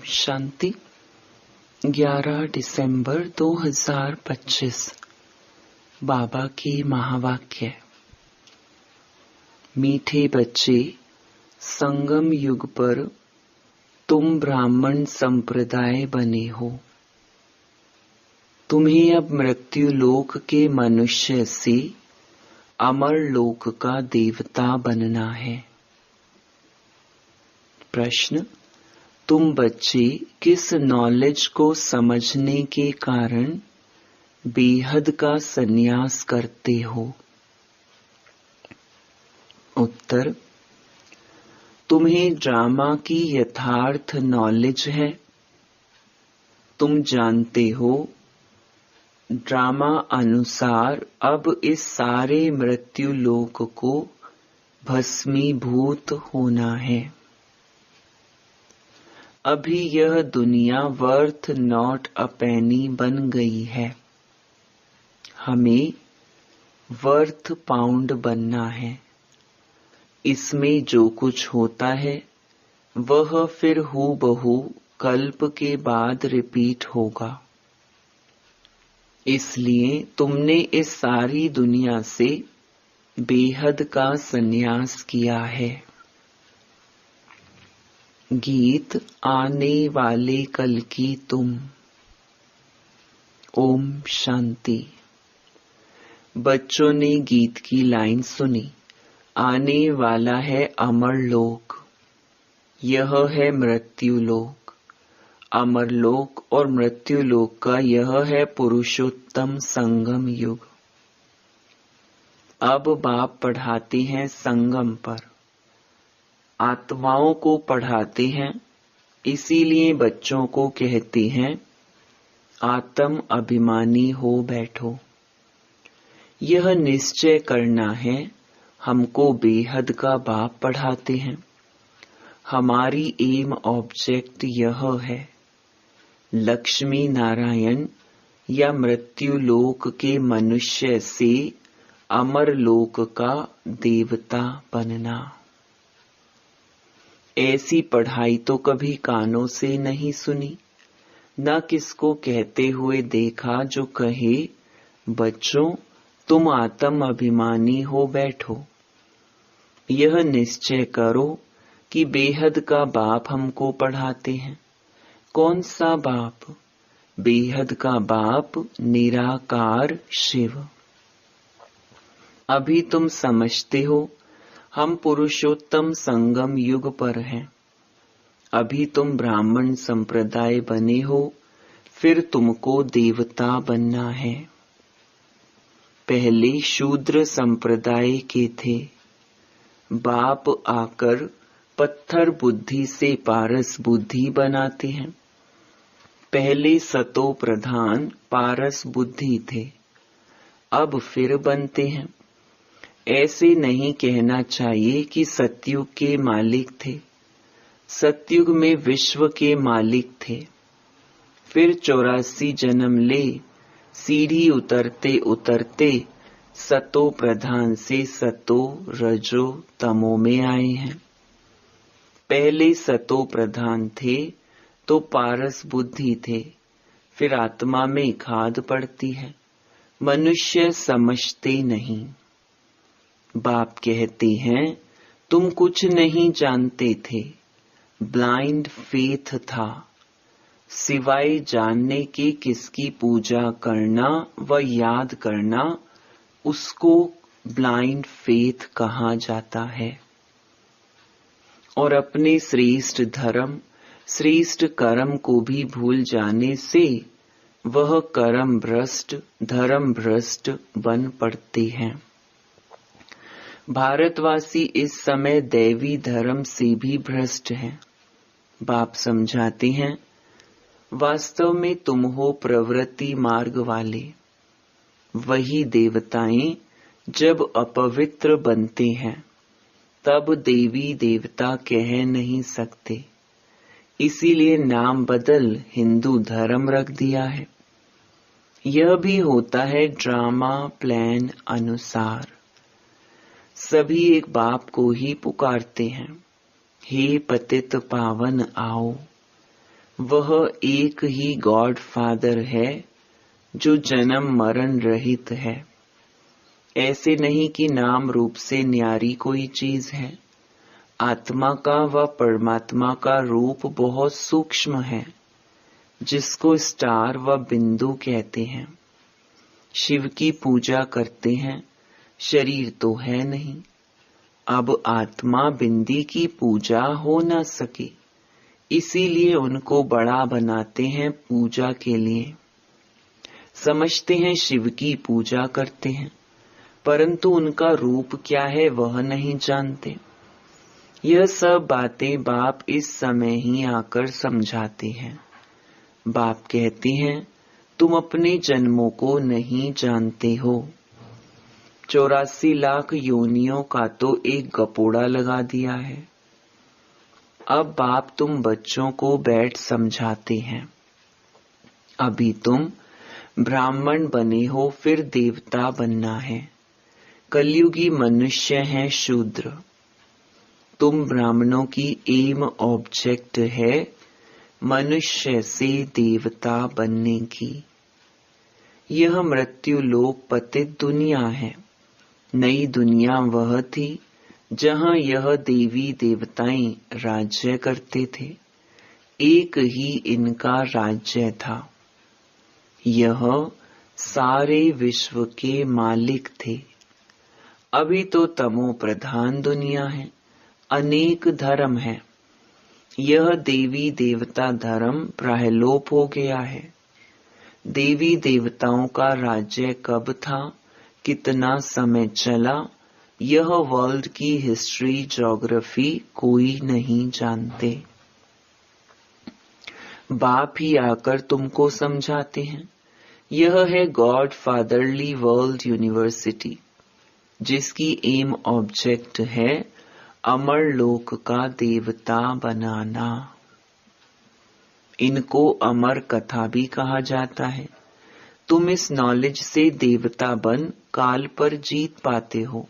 शांति। 11 दिसंबर 2025 बाबा की महावाक्य। मीठे बच्चे, संगम युग पर तुम ब्राह्मण संप्रदाय बने हो। तुम्हें अब मृत्यु लोक के मनुष्य से अमर लोक का देवता बनना है। प्रश्न: तुम बच्चे किस नॉलेज को समझने के कारण बेहद का संन्यास करते हो? उत्तर: तुम्हें ड्रामा की यथार्थ नॉलेज है। तुम जानते हो ड्रामा अनुसार अब इस सारे मृत्यु लोक को भस्मीभूत होना है। अभी यह दुनिया वर्थ नॉट अ पेनी बन गई है। हमें वर्थ पाउंड बनना है। इसमें जो कुछ होता है वह फिर हूबहू कल्प के बाद रिपीट होगा। इसलिए तुमने इस सारी दुनिया से बेहद का संन्यास किया है। गीत आने वाले कल की तुम। ओम शांति। बच्चों ने गीत की लाइन सुनी। आने वाला है अमर लोक, यह है मृत्यु लोक। अमर लोक और मृत्यु लोक का यह है पुरुषोत्तम संगम युग। अब बाप पढ़ाते हैं संगम पर, आत्माओं को पढ़ाते हैं। इसीलिए बच्चों को कहते हैं आत्म अभिमानी हो बैठो। यह निश्चय करना है हमको बेहद का बाप पढ़ाते हैं। हमारी एम ऑब्जेक्ट यह है लक्ष्मी नारायण या मृत्यु लोक के मनुष्य से अमर लोक का देवता बनना। ऐसी पढ़ाई तो कभी कानों से नहीं सुनी, न किसको कहते हुए देखा जो कहे बच्चों तुम आत्म अभिमानी हो बैठो। यह निश्चय करो कि बेहद का बाप हमको पढ़ाते हैं। कौन सा बाप? बेहद का बाप निराकार शिव। अभी तुम समझते हो हम पुरुषोत्तम संगम युग पर हैं। अभी तुम ब्राह्मण संप्रदाय बने हो, फिर तुमको देवता बनना है। पहले शूद्र संप्रदाय के थे। बाप आकर पत्थर बुद्धि से पारस बुद्धि बनाते हैं। पहले सतो प्रधान पारस बुद्धि थे, अब फिर बनते हैं। ऐसे नहीं कहना चाहिए कि सतयुग के मालिक थे। सतयुग में विश्व के मालिक थे। फिर 84 जन्म ले सीढ़ी उतरते उतरते सतो प्रधान से सतो रजो तमो में आए हैं। पहले सतो प्रधान थे तो पारस बुद्धि थे। फिर आत्मा में खाद पड़ती है। मनुष्य समझते नहीं। बाप कहते हैं तुम कुछ नहीं जानते थे, ब्लाइंड फेथ था। सिवाय जानने के किसकी पूजा करना व याद करना, उसको ब्लाइंड फेथ कहा जाता है। और अपने श्रेष्ठ धर्म श्रेष्ठ कर्म को भी भूल जाने से वह कर्म भ्रष्ट धर्म भ्रष्ट बन पड़ते हैं। भारतवासी इस समय दैवी धर्म से भी भ्रष्ट हैं। बाप समझाते हैं वास्तव में तुम हो प्रवृत्ति मार्ग वाले। वही देवताएं जब अपवित्र बनते हैं तब देवी देवता कह नहीं सकते। इसीलिए नाम बदल हिंदू धर्म रख दिया है। यह भी होता है ड्रामा प्लान अनुसार। सभी एक बाप को ही पुकारते हैं, हे पतित पावन आओ। वह एक ही गॉड फादर है जो जन्म मरण रहित है। ऐसे नहीं कि नाम रूप से न्यारी कोई चीज है। आत्मा का व परमात्मा का रूप बहुत सूक्ष्म है, जिसको स्टार व बिंदु कहते हैं। शिव की पूजा करते हैं, शरीर तो है नहीं। अब आत्मा बिंदी की पूजा हो न सके, इसीलिए उनको बड़ा बनाते हैं पूजा के लिए। समझते हैं शिव की पूजा करते हैं, परंतु उनका रूप क्या है वह नहीं जानते। यह सब बातें बाप इस समय ही आकर समझाते हैं। बाप कहते हैं, तुम अपने जन्मों को नहीं जानते हो। 84 लाख योनियों का तो एक गपोड़ा लगा दिया है। अब बाप तुम बच्चों को बैठ समझाते हैं। अभी तुम ब्राह्मण बने हो, फिर देवता बनना है। कलयुगी मनुष्य हैं शूद्र। तुम ब्राह्मणों की एम ऑब्जेक्ट है मनुष्य से देवता बनने की। यह मृत्यु लोक पतित दुनिया है। नई दुनिया वह थी जहां यह देवी देवताएं राज्य करते थे। एक ही इनका राज्य था। यह सारे विश्व के मालिक थे। अभी तो तमो प्रधान दुनिया है, अनेक धर्म है। यह देवी देवता धर्म प्रायलोप हो गया है। देवी देवताओं का राज्य कब था, कितना समय चला, यह वर्ल्ड की हिस्ट्री ज्योग्राफी कोई नहीं जानते। बाप ही आकर तुमको समझाते हैं। यह है गॉड फादरली वर्ल्ड यूनिवर्सिटी, जिसकी एम ऑब्जेक्ट है अमर लोक का देवता बनाना। इनको अमर कथा भी कहा जाता है। तुम इस नॉलेज से देवता बन काल पर जीत पाते हो।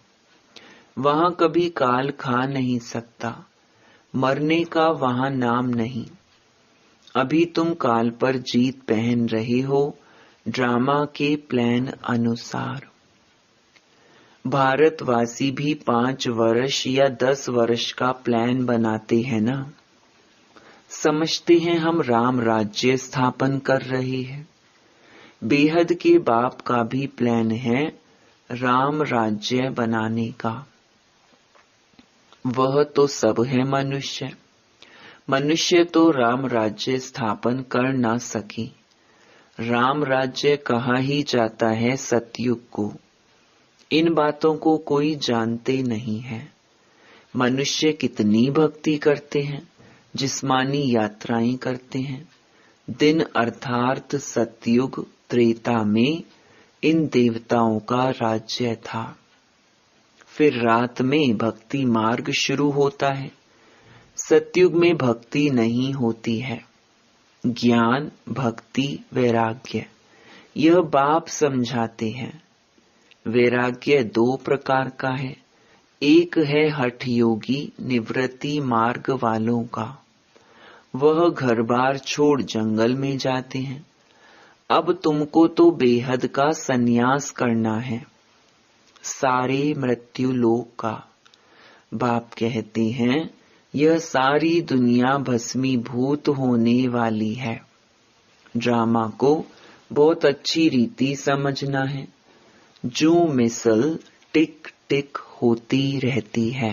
वहां कभी काल खा नहीं सकता। मरने का वहां नाम नहीं। अभी तुम काल पर जीत पहन रहे हो ड्रामा के प्लान अनुसार। भारतवासी भी 5 वर्ष या 10 वर्ष का प्लान बनाते हैं ना। समझते हैं हम राम राज्य स्थापन कर रहे हैं। बेहद के बाप का भी प्लान है राम राज्य बनाने का। वह तो सब है मनुष्य। मनुष्य तो राम राज्य स्थापन कर ना सके। राम राज्य कहा ही जाता है सतयुग को। इन बातों को कोई जानते नहीं है। मनुष्य कितनी भक्ति करते हैं, जिस्मानी यात्राएं करते हैं। दिन अर्थात सतयुग त्रेता में इन देवताओं का राज्य था। फिर रात में भक्ति मार्ग शुरू होता है। सतयुग में भक्ति नहीं होती है। ज्ञान, भक्ति, वैराग्य, यह बाप समझाते हैं। वैराग्य 2 प्रकार का है। एक है हठ योगी निवृत्ति मार्ग वालों का। वह घर बार छोड़ जंगल में जाते हैं। अब तुमको तो बेहद का संन्यास करना है, सारे मृत्यु लोक का। बाप कहते हैं यह सारी दुनिया भस्मीभूत होने वाली है। ड्रामा को बहुत अच्छी रीति समझना है। जो मिसल टिक टिक होती रहती है।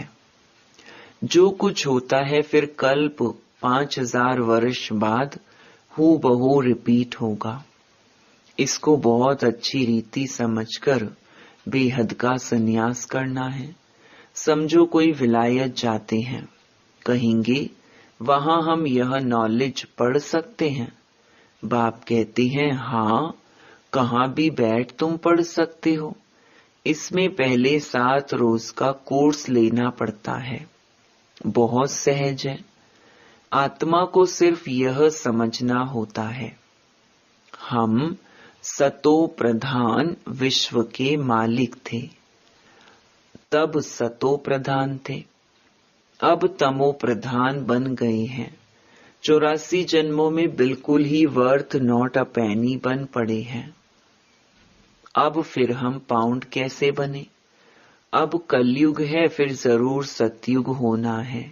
जो कुछ होता है फिर कल्प 5000 वर्ष बाद हूबहू रिपीट होगा। इसको बहुत अच्छी रीति समझकर बेहद का संन्यास करना है। समझो कोई विलायत जाते हैं, कहेंगे वहां हम यह नॉलेज पढ़ सकते हैं। बाप कहते हैं हाँ, कहाँ भी बैठ तुम पढ़ सकते हो। इसमें पहले 7 रोज का कोर्स लेना पड़ता है। बहुत सहज है। आत्मा को सिर्फ यह समझना होता है हम सतो प्रधान विश्व के मालिक थे। तब सतो प्रधान थे, अब तमो प्रधान बन गए हैं। 84 जन्मों में बिल्कुल ही वर्थ नॉट अ पैनी बन पड़े हैं। अब फिर हम पाउंड कैसे बने? अब कलयुग है, फिर जरूर सतयुग होना है।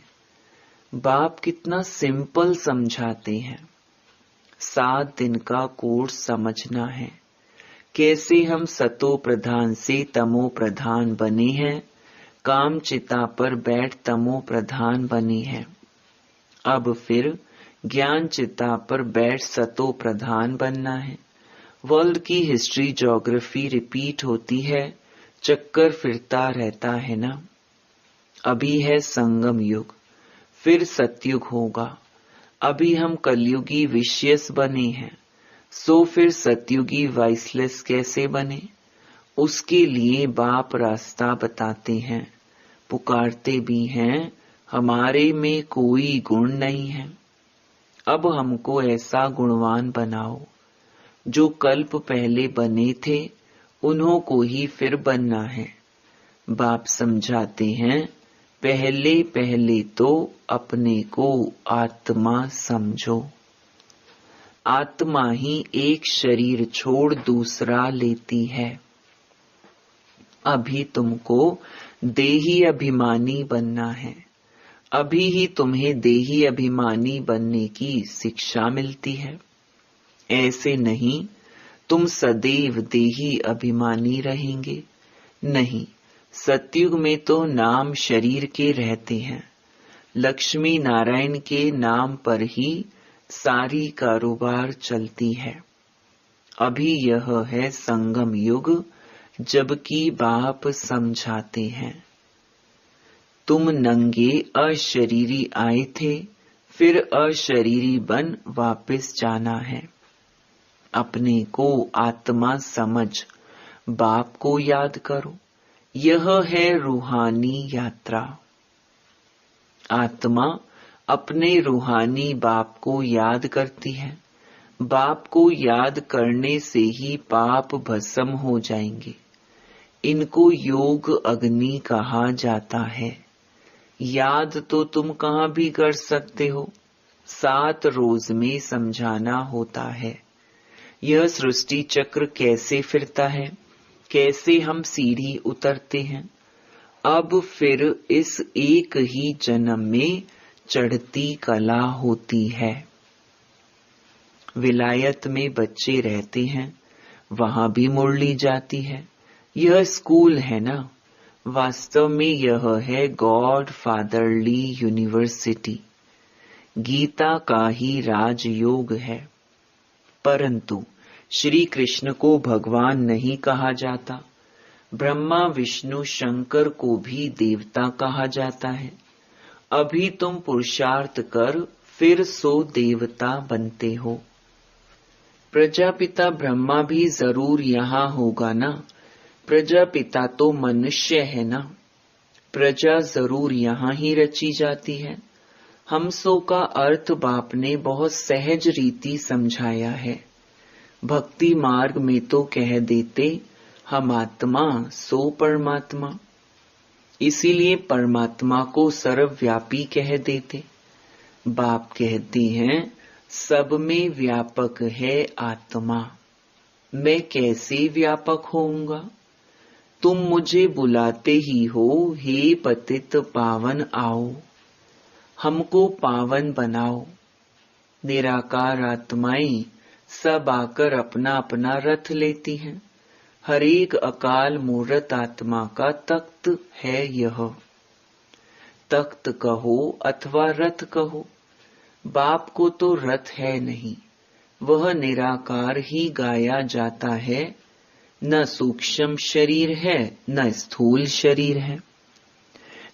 बाप कितना सिंपल समझाते हैं। 7 दिन का कोर्स समझना है। कैसे हम सतो प्रधान से तमो प्रधान बने हैं, काम चिता पर बैठ तमो प्रधान बने हैं। अब फिर ज्ञान चिता पर बैठ सतो प्रधान बनना है। वर्ल्ड की हिस्ट्री ज्योग्राफी रिपीट होती है, चक्कर फिरता रहता है ना। अभी है संगम युग, फिर सतयुग होगा। अभी हम कलयुगी विशियस बने हैं, सो फिर सतयुगी वाइसलेस कैसे बने? उसके लिए बाप रास्ता बताते हैं, पुकारते भी हैं, हमारे में कोई गुण नहीं है। अब हमको ऐसा गुणवान बनाओ, जो कल्प पहले बने थे उन्हों को ही फिर बनना है। बाप समझाते हैं, पहले पहले तो अपने को आत्मा समझो। आत्मा ही एक शरीर छोड़ दूसरा लेती है। अभी तुमको देही अभिमानी बनना है। अभी ही तुम्हें देही अभिमानी बनने की शिक्षा मिलती है। ऐसे नहीं तुम सदैव देही अभिमानी रहेंगे। नहीं, सतयुग में तो नाम शरीर के रहते हैं। लक्ष्मी नारायण के नाम पर ही सारी कारोबार चलती है। अभी यह है संगम युग, जबकि बाप समझाते हैं, तुम नंगे अशरीरी आए थे, फिर अशरीरी बन वापस जाना है। अपने को आत्मा समझ बाप को याद करो। यह है रूहानी यात्रा। आत्मा अपने रूहानी बाप को याद करती है। बाप को याद करने से ही पाप भस्म हो जाएंगे। इनको योग अग्नि कहा जाता है। याद तो तुम कहाँ भी कर सकते हो, 7 रोज में समझाना होता है। यह सृष्टि चक्र कैसे फिरता है, कैसे हम सीढ़ी उतरते हैं। अब फिर इस एक ही जन्म में चढ़ती कला होती है। विलायत में बच्चे रहते हैं, वहां भी मुरली जाती है। यह स्कूल है ना। वास्तव में यह है गॉड फादरली यूनिवर्सिटी। गीता का ही राजयोग है। परंतु श्री कृष्ण को भगवान नहीं कहा जाता। ब्रह्मा विष्णु शंकर को भी देवता कहा जाता है। अभी तुम पुरुषार्थ कर फिर सो देवता बनते हो। प्रजापिता ब्रह्मा भी जरूर यहाँ होगा ना। प्रजापिता तो मनुष्य है ना। प्रजा जरूर यहाँ ही रची जाती है। हम सो का अर्थ बाप ने बहुत सहज रीति समझाया है। भक्ति मार्ग में तो कह देते, हम आत्मा सो परमात्मा। इसीलिए परमात्मा को सर्वव्यापी कह देते। बाप कहते हैं, सब में व्यापक है आत्मा। मैं कैसे व्यापक होऊंगा? तुम मुझे बुलाते ही हो, हे पतित पावन आओ, हमको पावन बनाओ। निराकार आत्माएं सब आकर अपना अपना रथ लेती हैं। हर एक अकाल मूर्त आत्मा का तख्त है यह। तख्त कहो अथवा रथ कहो, बाप को तो रथ है नहीं। वह निराकार ही गाया जाता है। न सूक्ष्म शरीर है, न स्थूल शरीर है।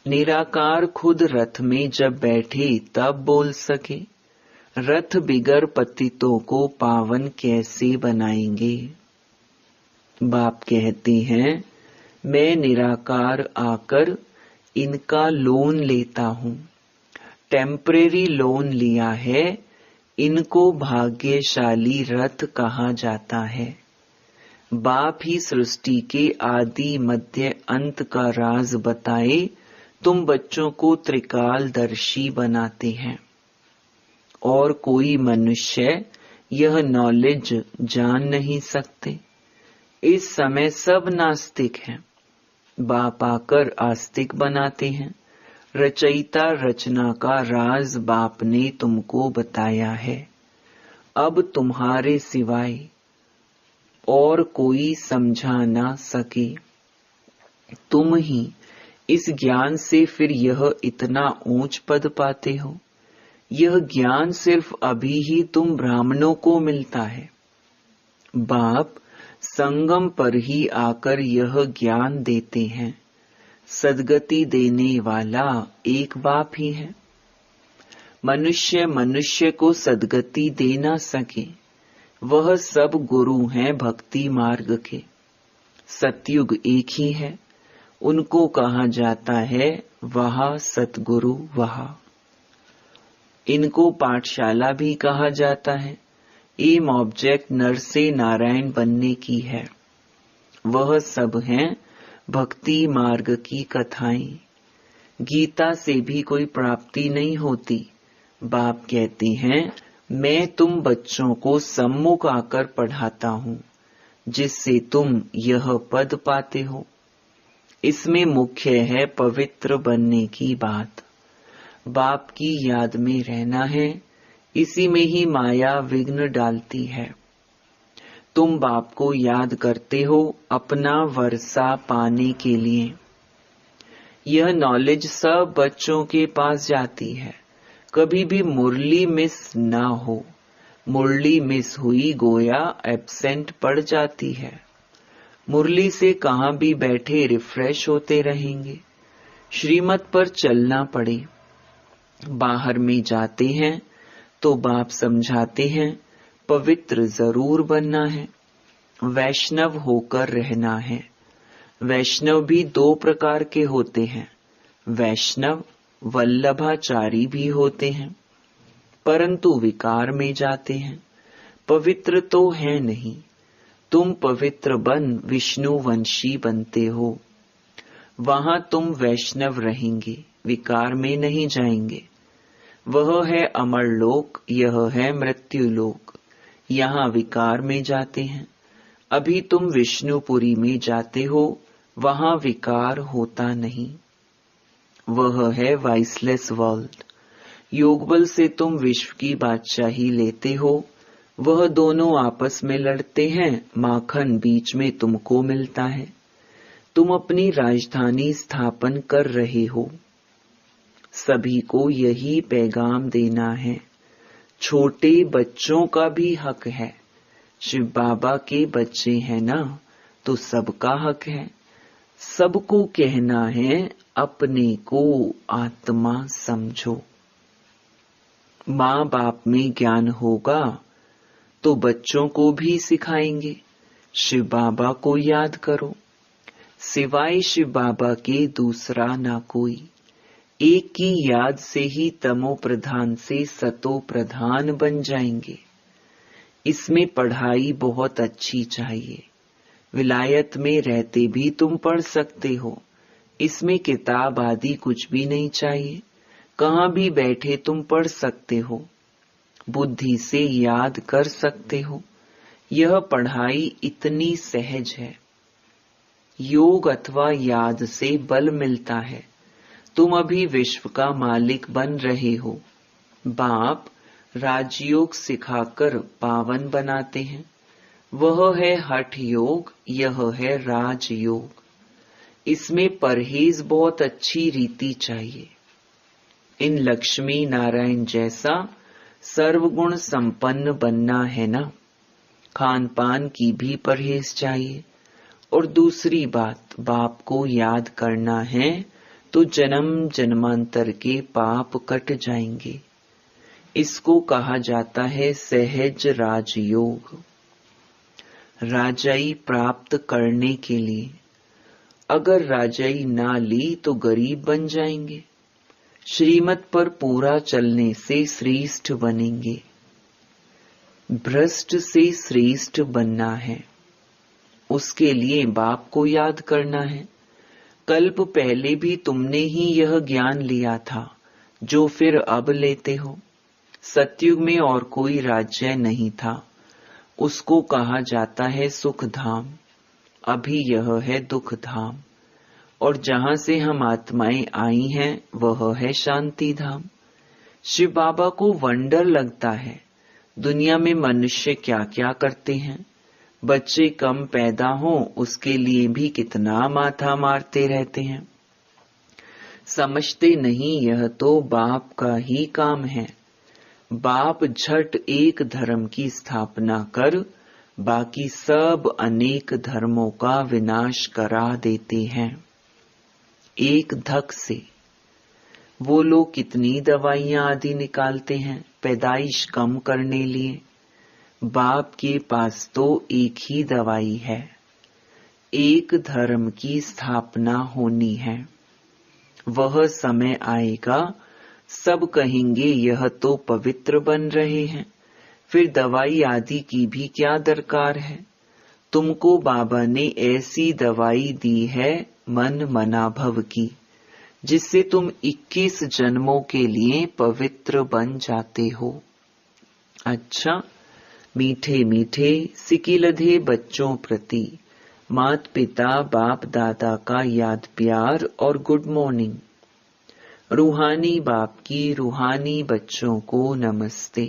निराकार खुद रथ में जब बैठे तब बोल सके। रथ बिगर पतितों को पावन कैसे बनाएंगे? बाप कहते हैं, मैं निराकार आकर इनका लोन लेता हूँ। टेम्परेरी लोन लिया है। इनको भाग्यशाली रथ कहा जाता है। बाप ही सृष्टि के आदि मध्य अंत का राज बताए तुम बच्चों को त्रिकालदर्शी बनाते हैं। और कोई मनुष्य यह नॉलेज जान नहीं सकते। इस समय सब नास्तिक हैं। बाप आकर आस्तिक बनाते हैं। रचयिता रचना का राज बाप ने तुमको बताया है। अब तुम्हारे सिवाय और कोई समझा ना सके। तुम ही इस ज्ञान से फिर यह इतना ऊंच पद पाते हो। यह ज्ञान सिर्फ अभी ही तुम ब्राह्मणों को मिलता है। बाप संगम पर ही आकर यह ज्ञान देते हैं। सद्गति देने वाला एक बाप ही है। मनुष्य मनुष्य को सद्गति दे ना सके। वह सब गुरु हैं भक्ति मार्ग के। सतयुग एक ही है। उनको कहा जाता है वहा सतगुरु वहा। इनको पाठशाला भी कहा जाता है। एम ऑब्जेक्ट नर से नारायण बनने की है। वह सब हैं भक्ति मार्ग की कथाएं। गीता से भी कोई प्राप्ति नहीं होती। बाप कहते हैं मैं तुम बच्चों को सम्मुख आकर पढ़ाता हूँ, जिससे तुम यह पद पाते हो। इसमें मुख्य है पवित्र बनने की बात। बाप की याद में रहना है। इसी में ही माया विघ्न डालती है। तुम बाप को याद करते हो अपना वर्षा पाने के लिए। यह नॉलेज सब बच्चों के पास जाती है। कभी भी मुरली मिस ना हो। मुरली मिस हुई गोया एब्सेंट पड़ जाती है। मुरली से कहाँ भी बैठे रिफ्रेश होते रहेंगे। श्रीमत पर चलना पड़े। बाहर में जाते हैं तो बाप समझाते हैं पवित्र जरूर बनना है। वैष्णव होकर रहना है। वैष्णव भी दो प्रकार के होते हैं। वैष्णव वल्लभाचारी भी होते हैं, परंतु विकार में जाते हैं। पवित्र तो है नहीं। तुम पवित्र बन विष्णुवंशी बनते हो। वहां तुम वैष्णव रहेंगे, विकार में नहीं जाएंगे। वह है अमर लोक, यह है मृत्यु लोक। यहाँ विकार में जाते हैं। अभी तुम विष्णुपुरी में जाते हो, वहां विकार होता नहीं। वह है वाइसलेस वर्ल्ड। योग बल से तुम विश्व की बादशाही लेते हो। वह दोनों आपस में लड़ते हैं। माखन बीच में तुमको मिलता है। तुम अपनी राजधानी स्थापन कर रहे हो। सभी को यही पैगाम देना है। छोटे बच्चों का भी हक है। शिव बाबा के बच्चे हैं ना, तो सबका हक है। सबको कहना है अपने को आत्मा समझो। माँ बाप में ज्ञान होगा तो बच्चों को भी सिखाएंगे। शिव बाबा को याद करो। सिवाय शिव बाबा के दूसरा ना कोई। एक की याद से ही तमो प्रधान से सतो प्रधान बन जाएंगे। इसमें पढ़ाई बहुत अच्छी चाहिए। विलायत में रहते भी तुम पढ़ सकते हो। इसमें किताब आदि कुछ भी नहीं चाहिए। कहाँ भी बैठे तुम पढ़ सकते हो। बुद्धि से याद कर सकते हो। यह पढ़ाई इतनी सहज है। योग अथवा याद से बल मिलता है। तुम अभी विश्व का मालिक बन रहे हो। बाप राजयोग सिखाकर पावन बनाते हैं। वह है हठ योग, यह है राजयोग। इसमें परहेज बहुत अच्छी रीति चाहिए। इन लक्ष्मी नारायण जैसा सर्वगुण संपन्न बनना है ना। खान पान की भी परहेज चाहिए। और दूसरी बात, बाप को याद करना है तो जन्म जन्मांतर के पाप कट जाएंगे। इसको कहा जाता है सहज राजयोग। राजाई प्राप्त करने के लिए अगर राजाई ना ली तो गरीब बन जाएंगे। श्रीमत पर पूरा चलने से श्रेष्ठ बनेंगे। भ्रष्ट से श्रेष्ठ बनना है। उसके लिए बाप को याद करना है। कल्प पहले भी तुमने ही यह ज्ञान लिया था जो फिर अब लेते हो। सतयुग में और कोई राज्य नहीं था, उसको कहा जाता है सुख धाम। अभी यह है दुख धाम, और जहां से हम आत्माएं आई हैं वह है शांति धाम। शिव बाबा को वंडर लगता है, दुनिया में मनुष्य क्या क्या करते हैं। बच्चे कम पैदा हों उसके लिए भी कितना माथा मारते रहते हैं। समझते नहीं यह तो बाप का ही काम है। बाप झट एक धर्म की स्थापना कर बाकी सब अनेक धर्मों का विनाश करा देते हैं एक धक से। वो लोग कितनी दवाइयां आदि निकालते हैं पैदाइश कम करने लिए। बाप के पास तो एक ही दवाई है, एक धर्म की स्थापना होनी है। वह समय आएगा सब कहेंगे यह तो पवित्र बन रहे हैं, फिर दवाई आदि की भी क्या दरकार है। तुमको बाबा ने ऐसी दवाई दी है मन मनाभव की, जिससे तुम 21 जन्मों के लिए पवित्र बन जाते हो। अच्छा, मीठे मीठे सिकिलधे बच्चों प्रति मात पिता बाप दादा का याद प्यार और गुड मॉर्निंग। रूहानी बाप की रूहानी बच्चों को नमस्ते।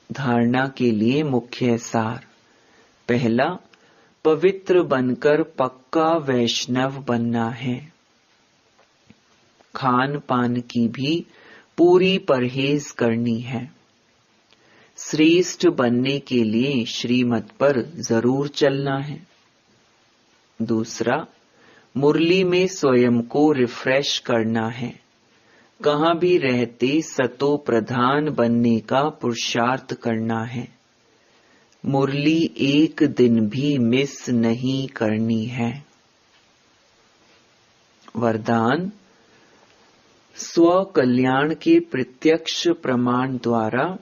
धारणा के लिए मुख्य सार। पहला, पवित्र बनकर पक्का वैष्णव बनना है। खान पान की भी पूरी परहेज करनी है। श्रेष्ठ बनने के लिए श्रीमत पर जरूर चलना है। दूसरा, मुरली में स्वयं को रिफ्रेश करना है। कहाँ भी रहते सतो प्रधान बनने का पुरुषार्थ करना है। मुरली एक दिन भी मिस नहीं करनी है। वरदान, स्व कल्याण के प्रत्यक्ष प्रमाण द्वारा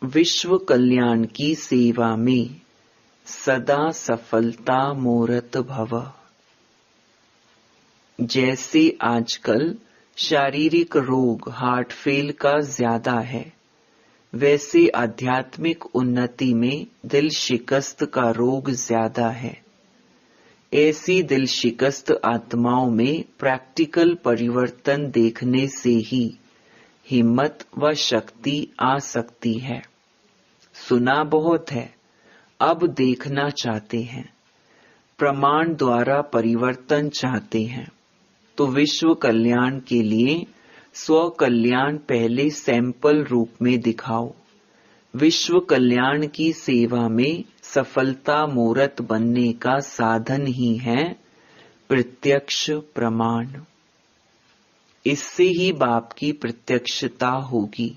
विश्व कल्याण की सेवा में सदा सफलता मूरत भव। जैसे आजकल शारीरिक रोग हार्ट फेल का ज्यादा है, वैसे आध्यात्मिक उन्नति में दिल शिकस्त का रोग ज्यादा है। ऐसी दिल शिकस्त आत्माओं में प्रैक्टिकल परिवर्तन देखने से ही हिम्मत व शक्ति आ सकती है। सुना बहुत है, अब देखना चाहते हैं। प्रमाण द्वारा परिवर्तन चाहते हैं तो विश्व कल्याण के लिए स्व कल्याण पहले सैंपल रूप में दिखाओ। विश्व कल्याण की सेवा में सफलता मूरत बनने का साधन ही है प्रत्यक्ष प्रमाण। इससे ही बाप की प्रत्यक्षता होगी।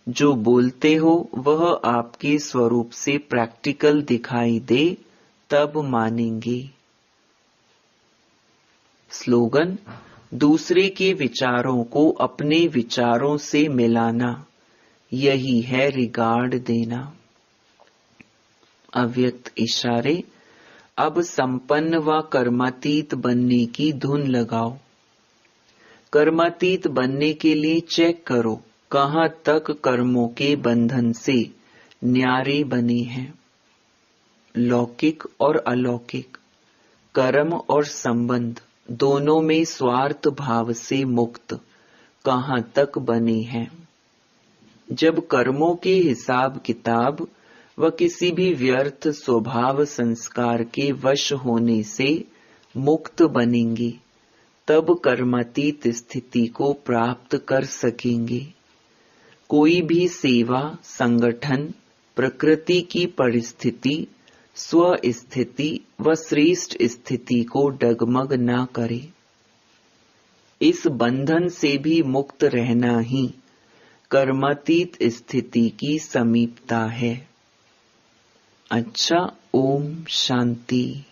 जो बोलते हो वह आपके स्वरूप से प्रैक्टिकल दिखाई दे तब मानेंगे। स्लोगन, दूसरे के विचारों को अपने विचारों से मिलाना, यही है रिगार्ड देना। अव्यक्त इशारे, अब संपन्न व कर्मातीत बनने की धुन लगाओ। कर्मातीत बनने के लिए चेक करो कहाँ तक कर्मों के बंधन से न्यारे बने हैं। लौकिक और अलौकिक, कर्म और संबंध दोनों में स्वार्थ भाव से मुक्त कहाँ तक बने हैं। जब कर्मों के हिसाब किताब व किसी भी व्यर्थ स्वभाव संस्कार के वश होने से मुक्त बनेंगे, तब कर्मातीत स्थिति को प्राप्त कर सकेंगे। कोई भी सेवा, संगठन, प्रकृति की परिस्थिति, स्व स्थिति व श्रेष्ठ स्थिति को डगमग ना करे। इस बंधन से भी मुक्त रहना ही कर्मातीत स्थिति की समीपता है। अच्छा, ओम शांति।